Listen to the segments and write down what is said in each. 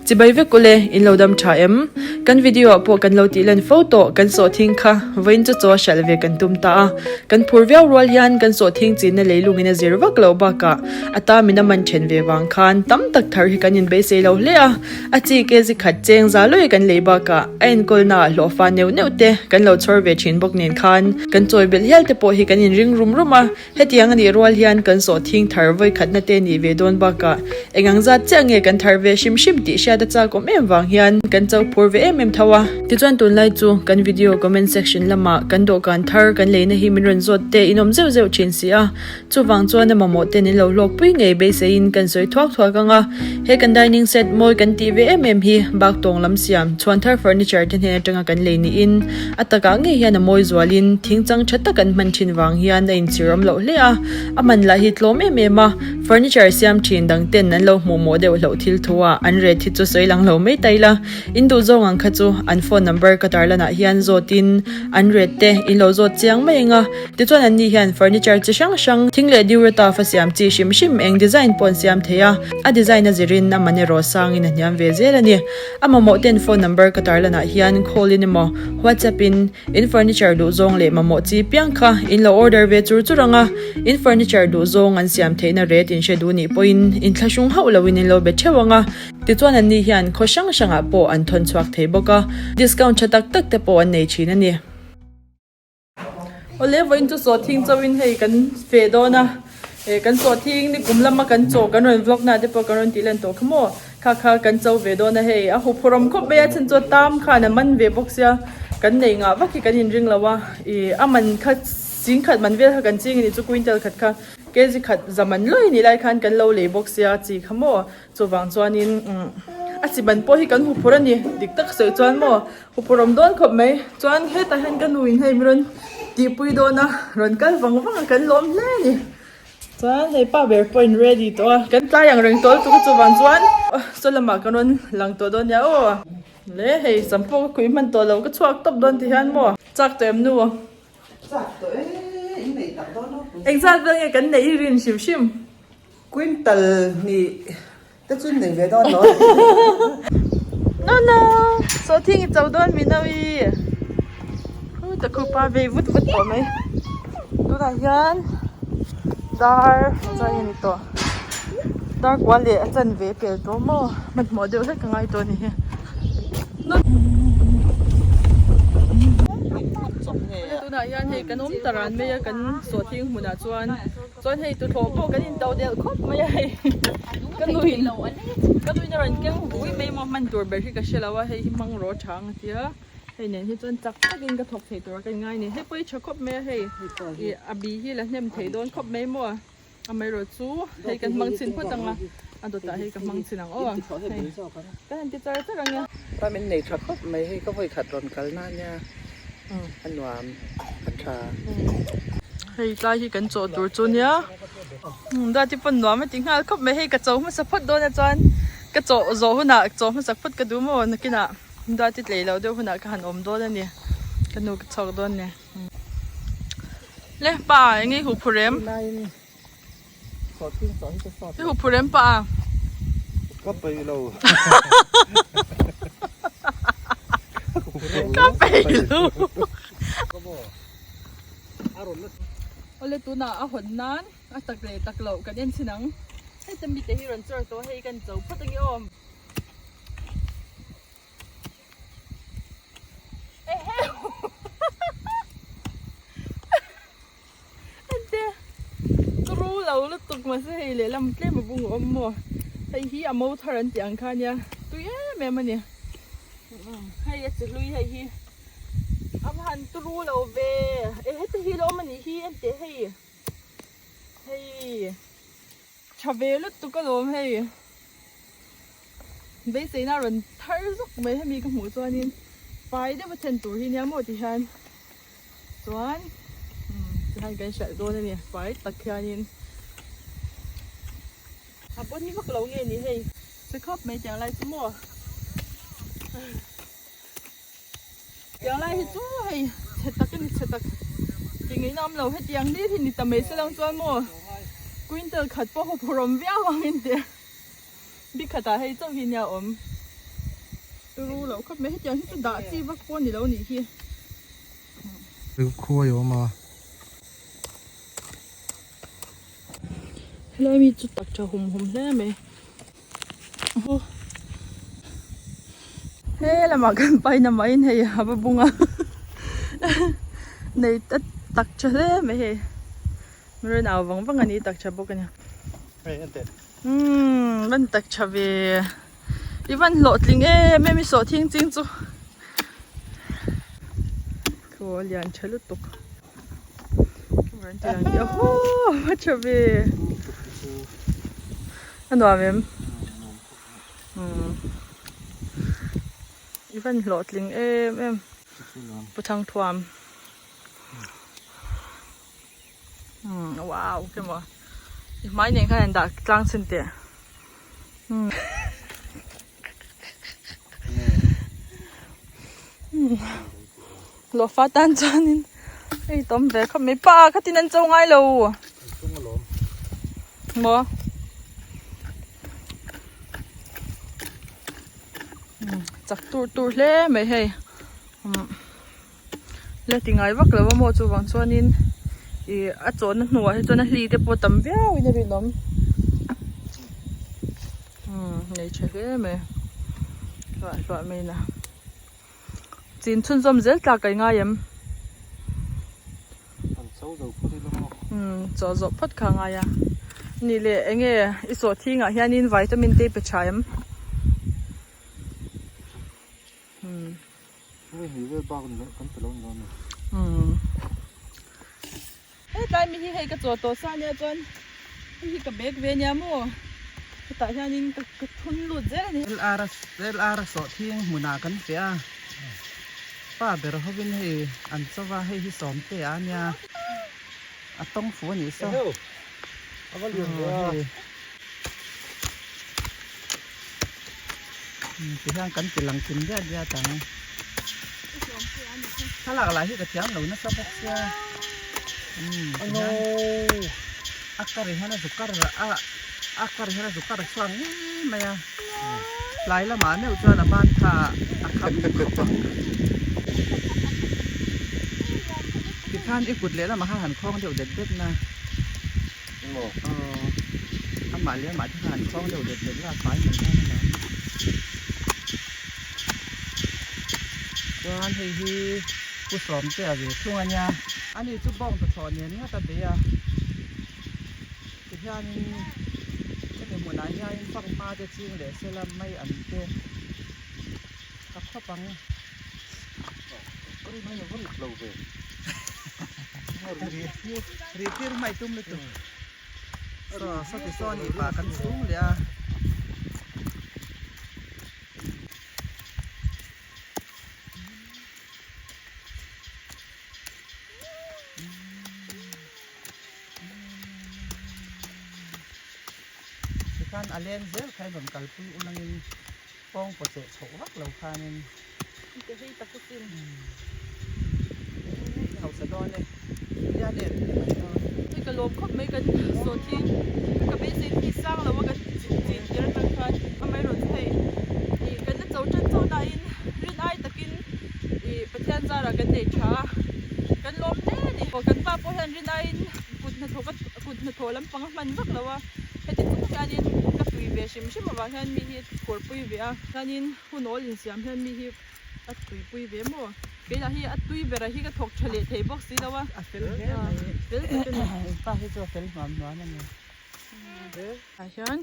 จิบายเวกุเลอินโลดัมชาเอ็มกันวิดีโอพวกกันโลติเลนโฟโต้กันโซทิ้งค่ะวินจะจ่อเชลเวกันตุมตากันพูดเวลรัวยันกันโซทิ้งจีนในเลยลุงอินเซอร์วักโลบากะอัตามินามันเชนเววังคันตั้มตักทาริกันยินเบสเซลเลียอาจีเกจิขัดเจงซาลุยกันเลยบากะเอ็นกอลนาโลฟาเนวเนวเตกันโลชอร์เวชินบกเนียนคันกันจอยเบลเฮลเตโปฮิกันยินริงรุมมาเฮติยังอันนี้รัวยันกันโซทิ้งทาร์ไว้ขัดนาเตนีเวโดนบากะเอ็งจัดเจงเอกันทาร์เวชิมติเชดจาก็ไม่วางยันกันเจ้าพูดเวเอ็มทว่าที่จวนตุนไลจูกันวิดีโอคอมเมนต์เซกชันละมากันโดกันทาร์กันเลยนะฮิมิรันจดเตอินอมเซลชินเสียจูวางจวนในมาโมเตนิโลโลกปุยไงเบสอินกันสวยทวักกังอ่ะเฮกันไดนิ่งเซตมวยกันทีเวเอ็มฮีบักตงลำเสียมชวนทาร์เฟอร์นิเจอร์ที่เห็นจังกันเลยนี่อินอัตกางเงียนมวยจวลินทิ้งจังชัดตะกันมันชินวางยันในอินซีรัมโลเลียอามันละฮิตโลเมมาเฟอร์นิเจอร์เสียมชินดังเต้นนั้นโลโมเดลโลทิลทัวอันเรทิจูสวยหลังโลไม่ไตละอินดูโจงังขจูอันโฟนนัมเบอร์กระตาร์ละนะยันโจตินอันเรตเตอินโลโจเจียงไม่งะที่จวนอันนี้ยันเฟอร์นิเจอร์จะช่างทิ้งเลดิวตาฟเสียมจีชิมเองดีไซน์ปนเสียมเทียอะดีไซน์น่ะจิรินน่ะมันเนโรซังอินยันเวเซละนี่อามาโมเตนโฟนนัมเบอร์กระตาร์ละนะยันโคลินโมวอทแอปอินเฟอร์นิเจอร์ดูโจงเลมาโมจีเปียงค่ะอินโลออเดอร์เวจูรังะอินเฟอร์นิเจอร์ดูโจงอันเสียมเทน่ะเรตอินเชดูนี่ปอินทชุงเฮาลวินโลเบเชวังะที่จวนอันนี้ยันโคช่างอ่ะปออันทนสวักเทบก็ดิสคาวน์ชัดตักแต่ปออันในชีนั่นนี่โอเล่วันจุดสอดทิ้งจะวินให้กันเฟโดนะกันสอดทิ้งนี่กลุ่มละมากันโจกันรอนวล็อกนะที่ปอกันรอนตีเลนโตขโมค่ะกันเจ้าเฟโดนะให้อ่ะหุบพรมคบเบียฉันจะตามค่ะนะมันเวบอกเสียกันในงะว่ากี่กันยินริงแล้วว่ามันคัดสิงขัดมันเวทกันจริงนี่จุกุอินเตอร์ขัดค่ะเกจิขัดจะมันเลยนี่ไล่คันกันเราเลยบอกเสียจีขโมจะวางจวนนินอาจิบันพอให้กันหุบพรมนี่ดิกตักเสือจวนโมหุบพรมโดนขบไหมจวนให้แต่หันกันวินให้มรอนตีปุยโดนนะรอนกันฟังกันล้มแน่นี่จวนให้ป้าเบอร์พอยน์ ready ตัวกันตายอย่างเร่งตัวตุกจะวางจวนส่วนละมากันนหลังตัวโดนยาโอ้เล่ให้สัมปคุยมันตัวเราก็ชวกตบโดนที่หันโมจากเต็มนัวจากตัวนี่ตัดต้นเนาะเอ็งจากเรื่องกันไหนรินชิมกุ้งตัลนี่แต่จุดหนึ่งเวดอนเนาะno soทิ้งเจ้าโดนมีนาวีแต่คือป้าเววุดตัวไหมดูได้ยันดาร์ใจยันตัวดาร์กวันเลยอาจารย์เวเปลตัวโมมันโมเดลให้กันไงตัวนี้ตัวไหนยันให้กันตรานไม่ยักันสวดทิ้งหัวหน้าจวนให้ตัวโถพวกกันอินเตาเดียวครบไม่ให้กันดูหินกันดูนรันแกงหุยไม่มันตัวเบรกก็เชื่อแล้วว่าให้มังรอช้างเสียให้เนี่ยที่จวนจักกินกระทบเทตัวกันง่ายนี่ให้ไปชกคบแม่ให้อาบีที่แล้วเนี่ยมันเทโดนคบแม่มั่วทำไมรถสู้ให้กันมังสินพูดตังละอันตัวตาให้กันมังสินอ่ะอ๋อก็เห็นติดใจสักอย่างเงี้ยถ้าเป็นเด็กชักคบไม่ให้ก็ไปขัดรอนกันนั่นเนี่ยอันหวานอันชาให้กลายที่กันโจตัวจุนเนี่ยได้ที่ปนหวานไม่จริงฮะคบไม่ให้กระโจมันสักพัดโดนอาจารย์กระโจโจหัวหน้ากระโจมันสักพัดกระดูมั่วนักกินอ่ะได้ที่เลยแล้วเดี๋ยวหัวหน้าก็หันอมโดนแล้วเนี่ยกันนูกระโจโดนเนี่ยเล่ป่าอย่างงี้หูพูเรมสอดขึ้นสอดให้จะสอดหูพูเรมป่าก็ไปเราก็ไปลูกเอาเลยตัวหน้าเอาหนนั้นเอาตะเกียบตะเกียบกันเย็นสินังให้จะมีแต่ฮิรันเจอตัวให้กันเจ้าพัดตั้งยอมเฮ้อันเดียก็รู้เราแล้วตุกมาสิให้เลยลำเล่มาบุ้งอมมัวให้ฮีอามูทารันเตียงคันเนี่ยตัวเอ๊ะแม่มันเนี่ยให้ยัดจะลุยให้ฮีอาพันตรูเราเวให้ตัวฮีเรามันนี่ฮีอันเดียให้ชาเวลุตุกก็ลมให้เบสน่ารันทาร์ซุกไม่ให้มีกับหมูตัวนี้ไปได้มาเช่นตัวที่เนี้ยหมดที่ฉันส่วนจะให้กันเฉยตัวนี้ไปตักแค่นี้อาปุ๊บนี่พวกเราเงี้ยนี่ให้จะครบไหมจังไรสมอจังไรให้ช่วยเช็ดตักกันเช็ดตักจริงๆน้ำเราให้ยังนี่ที่นี่แต่ไม่ใช่ลังส่วนมัวกุนเตอร์ขัดพวกพรมเบี้ยววังอินเดียบิ๊กขัดให้เจ้าหินยาอม รู้แล้วครับไม่ให้ยังให้ด่าจีว่าคนนี่แล้วนี่ที่ คือครัวอยู่มา แล้วมีจุดตักจะหุ่มๆได้ไหมเฮ้ยละมากันไปนะไม่เฮ้ยฮับบุ้งอ่ะในตักจะได้ไหมเฮ้ยไม่รู้หนาววังอันนี้ตักจะบุกันเนี่ย ไม่อันเด็ด มันตักจะเวอีวันโหลดลิงไม่มีโซทิ้งจริงจูคือเลี้ยงเชลุตุกวันที่ยังเดียวโอ้มาจะเวอันว่าเมมอีวันโหลดลิงปะทังทวมว้าวเข้มวะอีไม้เนี่ยค่ะดักกลางเส้นเตี้ยหลอฟ้าตันจานินไอ้ต้มเบคเขาไม่ป้าเขาที่นั่นจะง่ายเลยบ่จากตูเล่ไม่ให้เล่ติงไงวักเลยว่าโมจูวังชวนินอีอาจนหนัวให้จนลีเดปวดตั้มเบี้ยวอินรินอมในเชื่อไหมว่าไม่นะจีนชุนจอมเจลตาไก่ง่ายยังจอพัดข้างง่ายนี่เลยเองอีส่วนที่ง่ายนี่วิตามินเตไปใช้ไม่หิวเลยบ้ากันเลยกันตลอดเลย เฮ้ยได้มีที่ให้กระโจตัวซ่าเนี่ยจนที่กับเบกเวียนยามัวแต่ที่นี่ก็ทุนหลุดเจ้านี่LR สอที่หมุนากันเสียป้าเบรเขาเป็นให้อันสว่าให้ที่สอมเตียเนี่ยต้องฝัวนี่ซะเอาก็เลี้ยงเลยที่ทางกันเป็นหลังกินยาต่างถ้าหลากหลายที่กระเทียมหนูนะซะพวกเสียโน้akar hana sukar akar hana sukar swang maya lai la ma ne ucha na ban tha akham ki khan ikut le la ma han khong deu det det na ama le ma thi han khong deu det det la pai man na na wan hei hi ku som te a ve thung anya ani chu bong ta thon ne ni ta be yaที่ท่านก็เป็นหัวหน้าใหญ่ฟังมาจะจริงเลยเสร็จไม่อันเตะกับข้าวปังก็ไม่ยังก็เราไปรีบไม่ตุ้มเลยตุ้มรอสักทีซ้อนอีกปากันสูงเลยการอาเลนเซลใครแบบกัลปุอุลังป้องประเสริฐโฉวักเหล่าคานินจะให้ตะกุสินเขาสะดอนเลยยาเด็ดไม่กระโลบเขาไม่กันโซที่กับเป็นสิ่งที่สร้างแล้วว่ากันจีนเยอะกันค่ะทำไมรถไฟอีกันนั่นเจ้าจันเจ้าได้ยินรินไอตะกินอีประเทศจาระกันเดชากันลมแน่ดิพอกันป้าพอเห็นรินไอกุดนาโถกุดนาโถลำปังมันวักแล้วว่าให้ติดทุกอย่างนี้กับปุยเบียชิมชิมว่าเห็นมีที่กดปุยเบียกันยินหุ่นโอลินเสียมเห็นมีที่อัดปุยเบียมั้งเวลาที่อัดปุยเบียที่ก็ถกเฉลี่ยเทบอกสิแล้วว่าเฟลเฟลเป็นป้าให้ตัวเฟลหอมน้อยนั่นเองไอ้ฉัน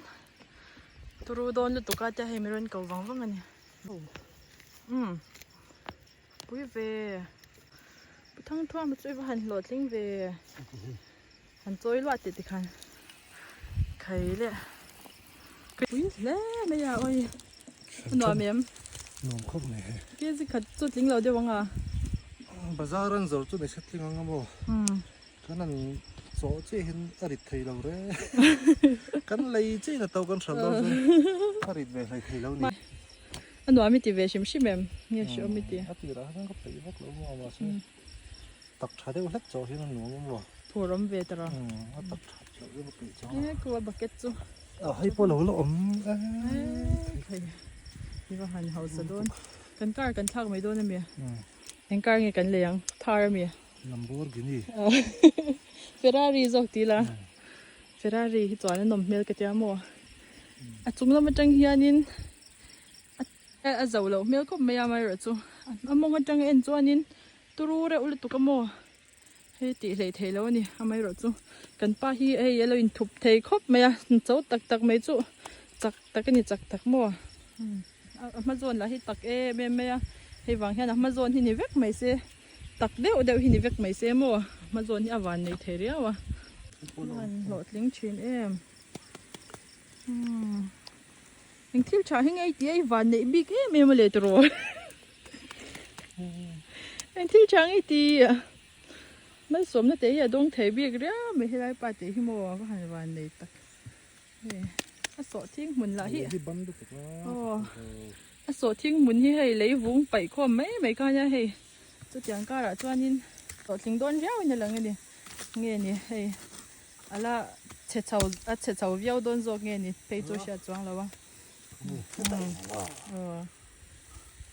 ตูรูโดนลุตุกาจะให้มีเรื่องเก่าวังวังกันเนี่ยปุยเบียทั้งทั่วมันช่วยหันหลอดลิงเบียหันช่วยลวดติดกันใครเลยอุ้ยเล่ไม่อยากอ้อยหน่อเมียมนมครบเลยเกี่ยสิขัดจุดลิงเราเดี๋ยววังอ่ะบาซาร์นโซจุดในเซตลิงงั้นบ่กันนั่นโซเจเห็นอริดไทยเราเลยกันเลยเจน่ะตัวกันสำหรับอริดแบบไทยเรานี่อันหน่อมีตีเวชิมชิมเอ็มเนี่ยชิมมีตีอันที่เราทั้งก็ไปพวกเราว่าสิตักชาเดียวเล็กโจที่นั่นหนูมั้งบ่ผัวรำเวตระตักชาเดียวไปจ้าเนี่ยกลัวบักเก็ตจูให้พวกเราละอมย ที่ว่าหันเฮาสะโดนกันการกันทักไม่โดนนะเมียเห็นการไงกันเลี้ยงทาร์เมีย ลัมโบกินี่ เฟอร์รารี่จอกตีละเฟอร์รารี่ที่จอดนมเมลกระเทียมมัวจุ่มแล้วมันจังเฮียนินเจ้าเราเมลก็ไม่ยามาหรอกจูมองกันจังเอ็นจวนนินตุรูเรอุลตุกมัวเฮ้ยตีเลยเทแล้วนี่ทำไมหรอกจูกันป้าฮีเฮ้ยเราอินทุบเทครบไหมอ่ะเจ้าตักไม่จูจักตักนี่จักตักมัวมาโซนละที่ตักไม่อ่ะให้วางแค่นะมาโซนที่นี่เวกไม่เสียตักเดี๋ยวที่นี่เวกไม่เสียมัวมาโซนที่อวันในเทเรียวะมันโหลดลิงชินยังที่ชาให้ไงที่ไอ้วันในบิ๊กไม่มาเลยตัวยังที่ชาไอ้ที่ไม่สมนะแต่อย่าดงเทบิ๊กเรียไม่ให้ได้ปาร์ตี้ที่มัวก็หันวันในตักสอทิ้งหมุนละที่สอทิ้งหมุนที่ให้เลยวุ้งไปข้อไม่ก็ยังให้ตัวจังก็ละตัวนี้สอทิ้งโดนเย้าเนี่ยหลังเนี่ยนี่ให้อะไรเช็ดเท้าเย้าโดนจอกนี่ไปตัวเสียจวงแล้ววะ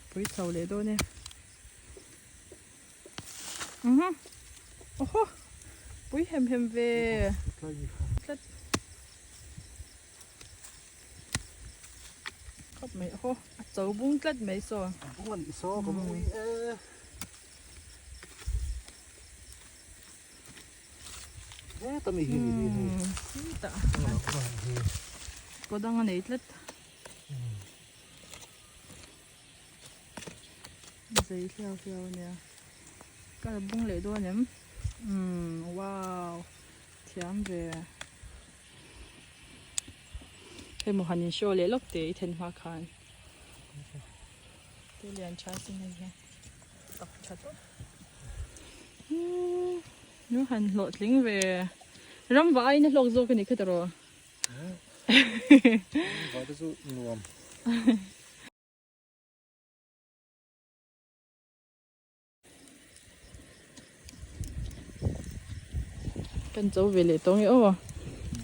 ไปเท้าเลยโดนเนี่ยโอ้โหปุ้ยเห็มเวครับไม่โอ้โหเจ้าบุ้งกลัดไม่สอบุ้งมันโซ่ก็บุ้งต้องมีหินดีตาก็ดังอันนี้เล็ดใจเที่ยวเนี่ยก็บุ้งเลยด้วยเนี่ยว้าวเทียมเบให้หมูหันยินโชว์เลยล็อกเตะเทนมาคานเรียนชาสิเนี่ยตักชัดนู้หันโหลดลิงเวรำไว้เนี่ยลงโซกันนี่คือตัวว่าจะสู้นวมกันเจ้าเวลตรงนี้โอ้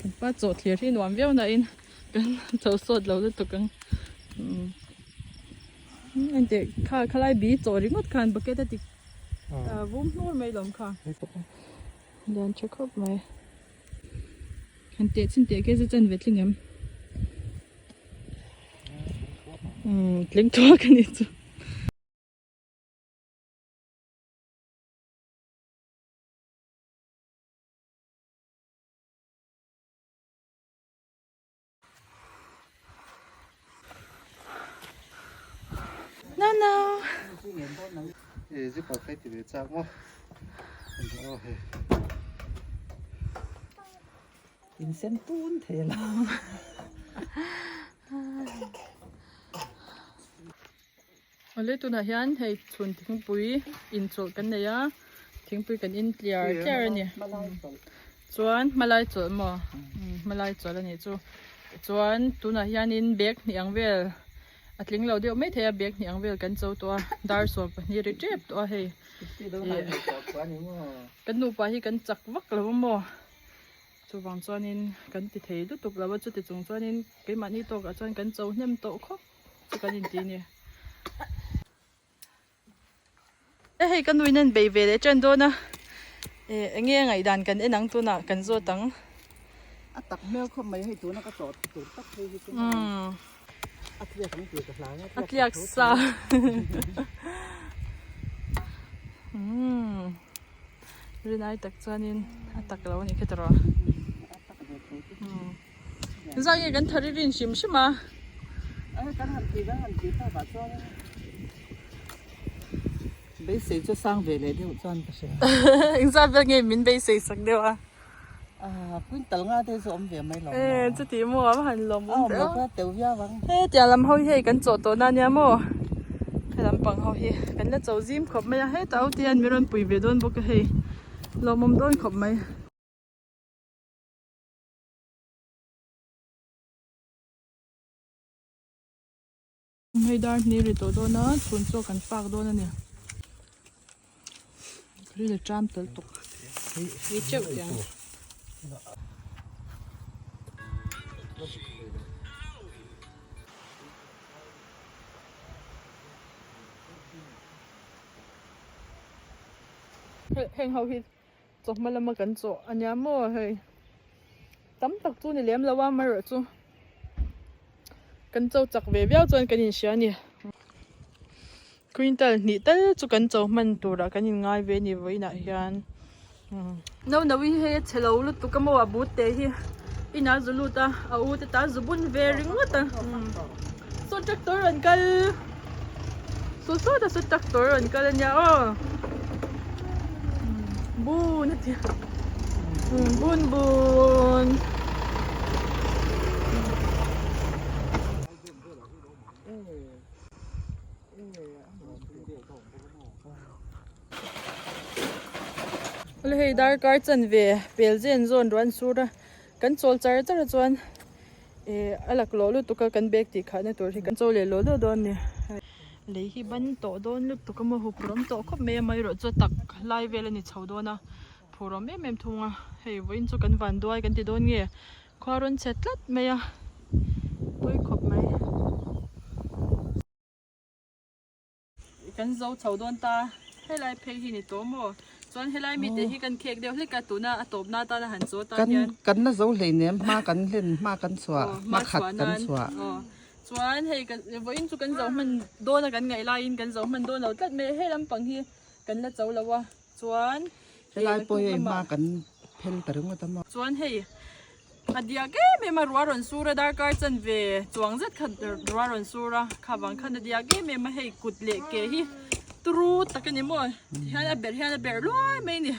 กันป้าโจทย์ที่นวมเวียวน่ะอินกันเจ้าสดเราจะตกกันอันเด็กข้าไล่บีโจริงหมดกันบักเก็ตติวุ้มนู่นไม่หลงค่ะเดินเช็คครบไหมอันเด็กสินเด็กแกจะจันเวทลิงยังลิงตัวกันนี่จ้ะน้าจะปากใครติดจากมั้งกินเส้นปูนเทลวันนี้ตัวนี้ยันให้ชวนทิ้งปุ๋ยอินโซกันเนี่ยทิ้งปุ๋ยกันอินเลียร์แค่เนี่ยชวนมาไล่จดมั้งมาไล่จดแล้วเนี่ยชวนตัวนี้ยันอินเบกอย่างเวลอัดลิงเราเดียวไม่เทียบเบกอย่างเวลกันเจ้าตัวดาร์สวบนี่รีเจ็บตัวให้กันดูไปที่กันจักวักแล้วมั้งจูบางจวนนินกันติดเหตุตุกแล้วว่าจุดติดจงจวนนินกินมันนี่โตกับจวนกันเจ้าเนี่ยมันโตครบจุกันยินดีเนี่ยให้กันดูนั่นเบย์เวลจันโดนะเงี้ยไงดันกันนังตัวน่ะกันโจตังตักเมื่อเขาไม่ให้ตัวนักกระสอบตัวตักเลยตัวอัดเลียกของตัวกับหลานอัดเลียกซาเรื่องไหนตักจวนนินตักแล้วนี่แค่ตัวจะยังกันทาริรินชิมใช่ไหมกันหันทีถ้าบาดซ้อนเบสจะสร้างเวลเดียวจอนก็ใช่อินซาเป็นไงมินเบสสักเดียวพื้นตลงอาเทสอมเวียไม่หลงจะตีมัวหันลมเดี๋ยวเตียวยาวังเดี๋ยวลำเขาเฮกันโจตัวนั้นเนี่ยมัวให้ลำปังเขาเฮกันแล้วโจซิมขบไม่ให้เต้าเตียนมีรอนปุ๋ยเวดอนบุกเฮลมมันโดนขบไหมให้ได้นี่หรือตัวโดนนะชวนโจกันฝากโดนนั่นเนี่ยหรือจะจามเตลตกวิจิตรยัง heng hau hi chok malama kan cho anya mo hei tam tak chu ni lem lawa mar chu kan cho chak ve viao chuan kan in sia ni quintal ni tal chu kan cho man tura kan in ngai ve ni voina hian no nawi he chelo lu tu kamo abut te hi ina zuluta au te ta zubun ve ringata so tractor an kal so ta so tractor an kal nya o bun ati bun hei dar kar chan ve pel zen zon ran sura kan chol char char chuan alak lo lu tuka kan bek ti khana tur hi kan chole lo lo don ni lei hi ban to don lu tuka mo hu prom to khop me mai ro chu tak lai vel ani chho dona phurom me mem thunga hei voin chu kan van duai kan ti don nge khwaron chetlat me ya pui khop mai kan zo chho don ta helai phei hi ni to mo chuan helai mi te hi kan khek deuh hleka tuna atop na ta na han chu ta hian kan na zo hlei nem ma kan len ma kan chwa ma khat kan chwa chuan hei kan voin chu kan zo man dona kan ngai lai in kan zo man don lo tlat me he lam pang hi kan la chau lawa chuan helai poi ma kan phel tarung ta ma chuan hei adia ke me ma ruaron sura dar kar chan ve chuang zet khat ruaron sura khawang khan adia ke me ma hei kut le ke hi tru takani mo hian a ber loi mai ni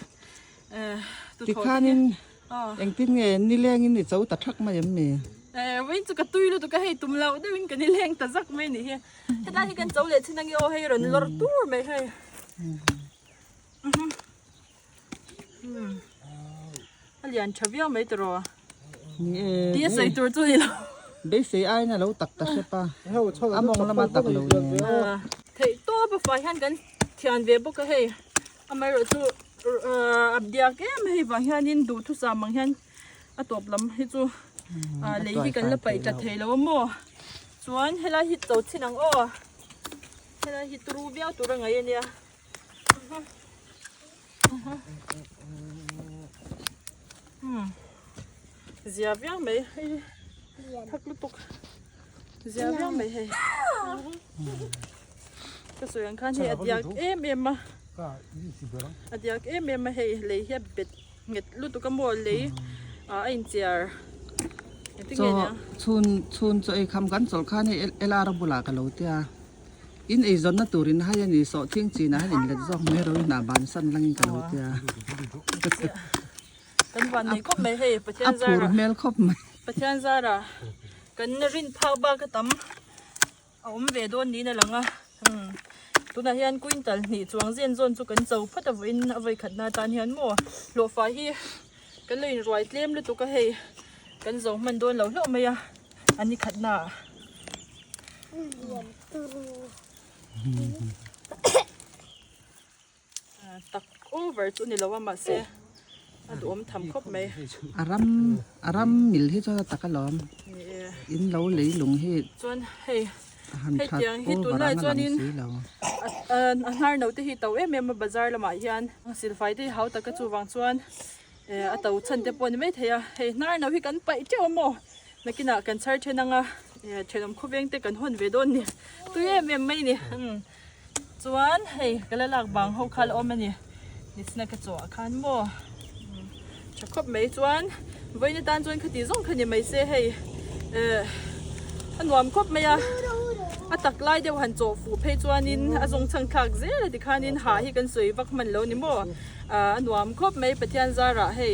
ti khanin eng tin nge ni leng in ni chau ta thak ma yam me win chu ka tui lu tu ka hei tum lau de win kan ni leng ta zak mai ni he heta hi kan chau le chinang yo hei ron lor tur mai hei alian thaviao mai tro ni dia sai tur chu ni lo dei sei ai na lo tak ta se pa among lama tak lo thei to ba fa hian kan thian ve bo ka hei amai ro chu abdia ke mai ba hian in du thu sa mang hian atop lam hi chu lei hi kan la pai ta thei lo mo chuan hela hi chau chinang o hela hi tru viao tur ngai ania zia viao mai thak lu tuk zia viao mai hei cái số lượng khán thì adiak em mà adiak em mà hay lấy hiệp biệt nghịch lúc tụi con mua lấy anh chèr cho chun cho ai kham kan chol khan he ela ra bula ka lo tia in ei zon na turin ha yani so thing chi na halin le jok me ro na ban san lang ka lo tia kan van này có mấy hay pathian zara mel khop mai pathian zara kan rin phao ba cái tấm ông về đôn đi nè lăng à tu na hian quintal ni chuang zen zon chu kan chau phata voin avai khatna tan hian mo lo fa hi kan lein roi tlem lu tu ka hei kan zo man don lo mai ya ani khatna tak over chu ni lawa ma se adom tham khop mai aram mil hi cho takalom in lo lei lung hi chuan hei hei tiang hi tu lai chuan in anar no te hi to em bazar lama hian silfai te hau ta ka chu wang chuan a to chan te pon mai theya hei nar no hi kan pai che mo nakina kan char thenanga thenom khuveng te kan hon ve don ni tu em mai ni chuan hei kala lak bang ho khal om ani nisna ka chu khan mo chakhop mai chuan voina tan chuan khati zong khani mai se hei anwam khop mai a atak lai deuh han chaw fu phei chuanin azong chang thak zel ti khanin ha hi kan soi vak man lo ni mo anwam khop mai pathian zara hei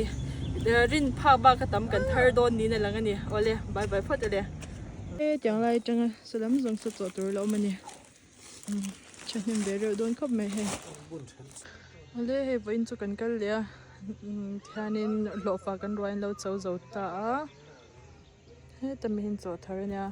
rin pha ba ka tam kan thar don ni na lang ani ole bye bye phot le tiang lai changa salam zong sa chaw tur lo mani chanim be ro don khop mai hei ole he voin chu kan kal le thianin lo fa kan roin lo chau zo ta he tamin chaw thar ania